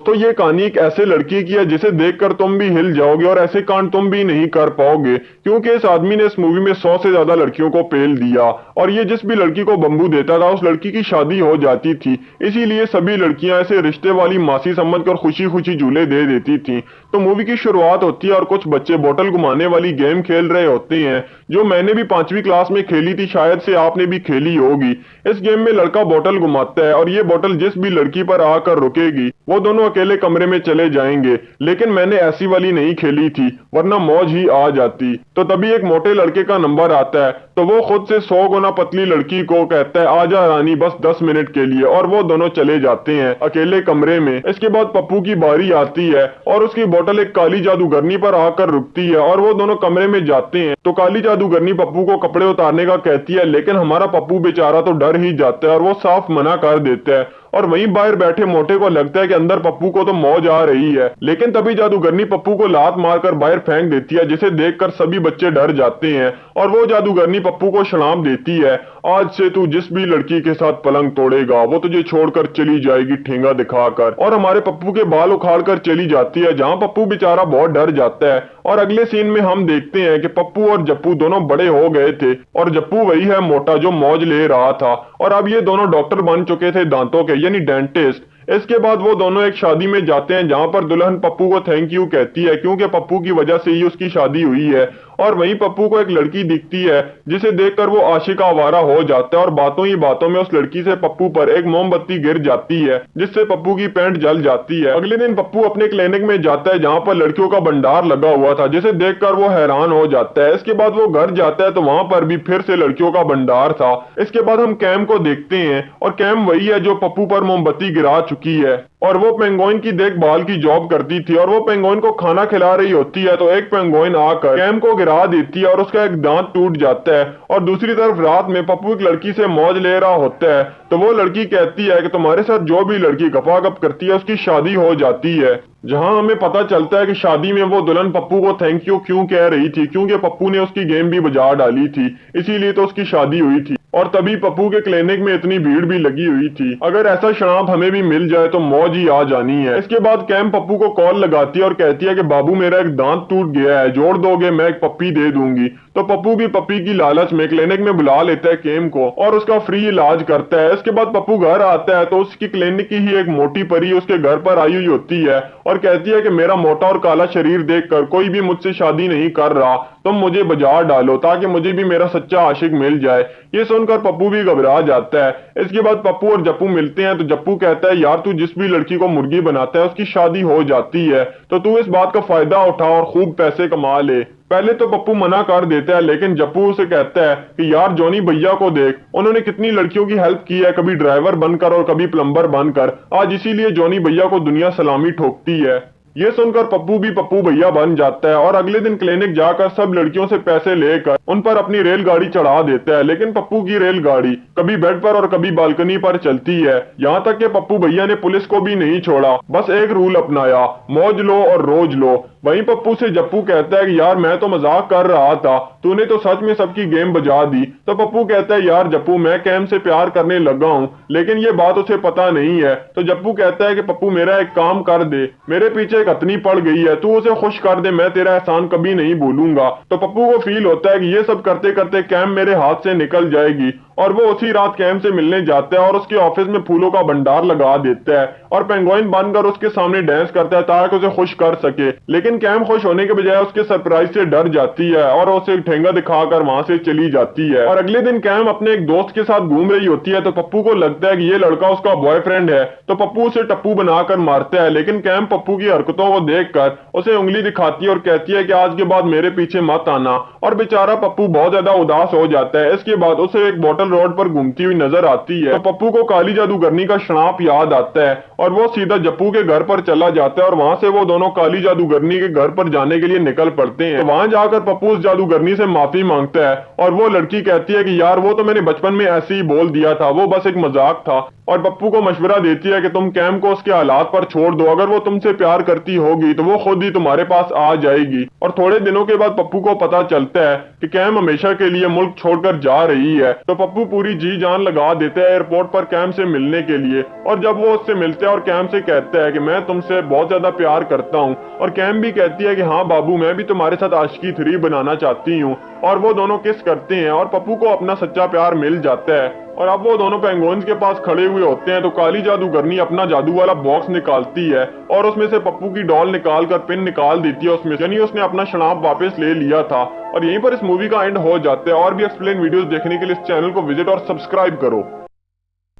तो ये कहानी एक ऐसे लड़की की है जिसे देखकर तुम भी हिल जाओगे और ऐसे कांड तुम भी नहीं कर पाओगे, क्योंकि इस आदमी ने इस मूवी में 100 से ज्यादा लड़कियों को पेल दिया और ये जिस भी लड़की को बम्बू देता था उस लड़की की शादी हो जाती थी। इसीलिए सभी लड़कियां ऐसे रिश्ते वाली मासी समझकर खुशी खुशी झूले दे देती थी। तो मूवी की शुरुआत होती है और कुछ बच्चे बोतल घुमाने वाली गेम खेल रहे होते हैं, जो मैंने भी 5वीं क्लास में खेली थी, शायद से आपने भी खेली होगी। इस गेम में लड़का बोतल घुमाता है और ये बोतल जिस भी लड़की पर आकर रुकेगी वो दोनों अकेले कमरे में चले जाएंगे। लेकिन मैंने ऐसी वाली नहीं खेली थी, वरना मौज ही आ जाती। तो तभी एक मोटे लड़के का नंबर आता है, तो वो खुद से 100 गुना पतली लड़की को कहता है आजा रानी बस 10 मिनट के लिए, और वो दोनों चले जाते हैं अकेले कमरे में। इसके बाद पप्पू की बारी आती है और उसकी बोतल एक काली जादूगरनी पर आकर रुकती है और वो दोनों कमरे में जाते हैं। तो काली जादूगरनी पप्पू को कपड़े उतारने का कहती है, लेकिन हमारा पप्पू बेचारा तो डर ही जाता है और वो साफ मना कर देता है। और वहीं बाहर बैठे मोटे को लगता है कि अंदर पप्पू को तो मौज आ रही है, लेकिन तभी जादूगरनी पप्पू को लात मारकर बाहर फेंक देती है, जिसे देखकर सभी बच्चे डर जाते हैं। और वो जादूगरनी पप्पू को शराप देती है, आज से तू जिस भी लड़की के साथ पलंग तोड़ेगा वो तुझे छोड़कर चली जाएगी ठेंगा दिखाकर। और हमारे पप्पू के बाल उखाड़ कर चली जाती है, जहां पप्पू बेचारा बहुत डर जाता है। और अगले सीन में हम देखते हैं कि पप्पू और जप्पू दोनों बड़े हो गए थे और जप्पू वही है मोटा जो मौज ले रहा था, और अब ये दोनों डॉक्टर बन चुके थे दांतों के, यानी डेंटिस्ट। इसके बाद वो दोनों एक शादी में जाते हैं जहां पर दुल्हन पप्पू को थैंक यू कहती है, क्योंकि पप्पू की वजह से ही उसकी शादी हुई है। और वहीं पप्पू को एक लड़की दिखती है जिसे देखकर वो आशिक आवारा हो जाता है, और बातों ही बातों में उस लड़की से पप्पू पर एक मोमबत्ती गिर जाती है, जिससे पप्पू की पैंट जल जाती है। अगले दिन पप्पू अपने क्लिनिक में जाता है जहां पर लड़कियों का भंडार लगा हुआ था, जिसे देखकर वो हैरान हो जाता है। इसके बाद वो घर जाता है तो वहां पर भी फिर से लड़कियों का भंडार था। इसके बाद हम कैम को देखते हैं और कैम वही है जो पप्पू पर मोमबत्ती गिरा चुकी है, और वो पेंगुइन की देखभाल की जॉब करती थी, और वो पेंगुइन को खाना खिला रही होती है तो एक पेंगुइन आकर कैम को गिरा देती है और उसका एक दांत टूट जाता है। और दूसरी तरफ रात में पप्पू एक लड़की से मौज ले रहा होता है, तो वो लड़की कहती है कि तुम्हारे साथ जो भी लड़की गपागप करती है उसकी शादी हो जाती है। जहां हमें पता चलता है कि शादी में वो दुल्हन पप्पू को थैंक यू क्यों कह रही थी, क्योंकि पप्पू ने उसकी गेम भी बजा डाली थी, इसीलिए तो उसकी शादी हुई थी। और तभी पप्पू के क्लिनिक में इतनी भीड़ भी लगी हुई थी। अगर ऐसा शराब हमें भी मिल जाए तो मौज ही आ जानी है। इसके बाद कैम पप्पू को कॉल लगाती है और कहती है कि बाबू मेरा एक दांत टूट गया है, जोड़ दोगे, मैं एक पप्पी दे दूंगी। तो पप्पू भी पप्पी की लालच में क्लिनिक में बुला लेता है केम को और उसका फ्री इलाज करता है। इसके बाद पप्पू घर आता है तो उसकी क्लिनिक की ही एक मोटी परी उसके घर पर आई हुई होती है और कहती है कि मेरा मोटा और काला शरीर देखकर कोई भी मुझसे शादी नहीं कर रहा, तुम मुझे बाजार डालो ताकि मुझे भी मेरा सच्चा आशिक मिल जाए। ये सुनकर पप्पू भी घबरा जाता है। इसके बाद पप्पू और जप्पू मिलते हैं तो जप्पू कहता है यार तू जिस भी लड़की को मुर्गी बनाता है उसकी शादी हो जाती है, तो तू इस बात का फायदा उठा और खूब पैसे कमा ले। पहले तो पप्पू मना कर देता है, लेकिन जप्पू उसे कहता है कि यार जॉनी भैया को देख, उन्होंने कितनी लड़कियों की हेल्प की है, कभी ड्राइवर बनकर और कभी प्लम्बर बनकर, आज इसीलिए जॉनी भैया को दुनिया सलामी ठोकती है। ये सुनकर पप्पू भी पप्पू भैया बन जाता है और अगले दिन क्लिनिक जाकर सब लड़कियों से पैसे लेकर उन पर अपनी रेलगाड़ी चढ़ा देता है। लेकिन पप्पू की रेलगाड़ी कभी बेड पर और कभी बालकनी पर चलती है, यहाँ तक कि पप्पू भैया ने पुलिस को भी नहीं छोड़ा, बस एक रूल अपनाया, मौज लो और रोज लो। वहीं पप्पू से जप्पू कहता है कि यार मैं तो मजाक कर रहा था, तूने तो सच में सबकी गेम बजा दी। तो पप्पू कहता है यार जप्पू मैं कैम से प्यार करने लगा हूँ, लेकिन ये बात उसे पता नहीं है। तो जप्पू कहता है कि पप्पू मेरा एक काम कर दे, मेरे पीछे एक अतनी पड़ गई है, तू उसे खुश कर दे, मैं तेरा एहसान कभी नहीं भूलूंगा। तो पप्पू को फील होता है कि ये सब करते करते कैम मेरे हाथ से निकल जाएगी, और वो उसी रात कैम से मिलने जाता है और उसके ऑफिस में फूलों का भंडार लगा देता है और पेंगुइन बनकर उसके सामने डांस करता है ताकि उसे खुश कर सके। लेकिन कैम खुश होने के बजाय उसके सरप्राइज से डर जाती है और उसे ठेंगा दिखाकर वहां से चली जाती है। और अगले दिन कैम अपने एक दोस्त के साथ घूम रही होती है तो पप्पू को लगता है कि ये लड़का उसका बॉयफ्रेंड है, तो पप्पू उसे टप्पू बनाकर मारता है। लेकिन कैम पप्पू की हरकतों को देखकर उसे उंगली दिखाती है और कहती है कि आज के बाद मेरे पीछे मत आना, और बेचारा पप्पू बहुत ज्यादा उदास हो जाता है। इसके बाद उसे एक बोतल रोड पर घूमती हुई नजर आती है, तो पप्पू को काली जादूगरनी का श्राप याद आता है और वो सीधा जप्पू के घर पर चला जाता है और वहां से वो दोनों काली जादूगरनी के घर पर जाने के लिए निकल पड़ते हैं। तो वहां जाकर पप्पू उस जादूगरनी से माफी मांगता है और वो लड़की कहती है कि यार वो तो मैंने बचपन में ऐसे ही बोल दिया था, वो बस एक मजाक था। और पप्पू को मशवरा देती है कि तुम कैम को उसके हालात पर छोड़ दो, अगर वो तुमसे प्यार करती होगी तो वो खुद ही तुम्हारे पास आ जाएगी। और थोड़े दिनों के बाद पप्पू को पता चलता है कि कैम हमेशा के लिए मुल्क छोड़कर जा रही है, तो पप्पू पूरी जी जान लगा देता है एयरपोर्ट पर कैम से मिलने के लिए। और जब वो उससे मिलते हैं और कैम से कहता है कि मैं तुमसे बहुत ज्यादा प्यार करता हूँ, और कैम भी कहती है कि हाँ बाबू, मैं भी तुम्हारे साथ आशिकी 3 बनाना चाहती हूँ। और वो दोनों किस करते हैं और पप्पू को अपना सच्चा प्यार मिल जाता है। और अब वो दोनों पेंगुइन्स के पास खड़े हुए होते हैं तो काली जादूगरनी अपना जादू वाला बॉक्स निकालती है और उसमें से पप्पू की डॉल निकाल कर पिन निकाल देती है उसमें, यानी उसने अपना शनाब वापस ले लिया था। और यहीं पर इस मूवी का एंड हो जाता है। और भी एक्सप्लेन वीडियोस देखने के लिए इस चैनल को विजिट और सब्सक्राइब करो।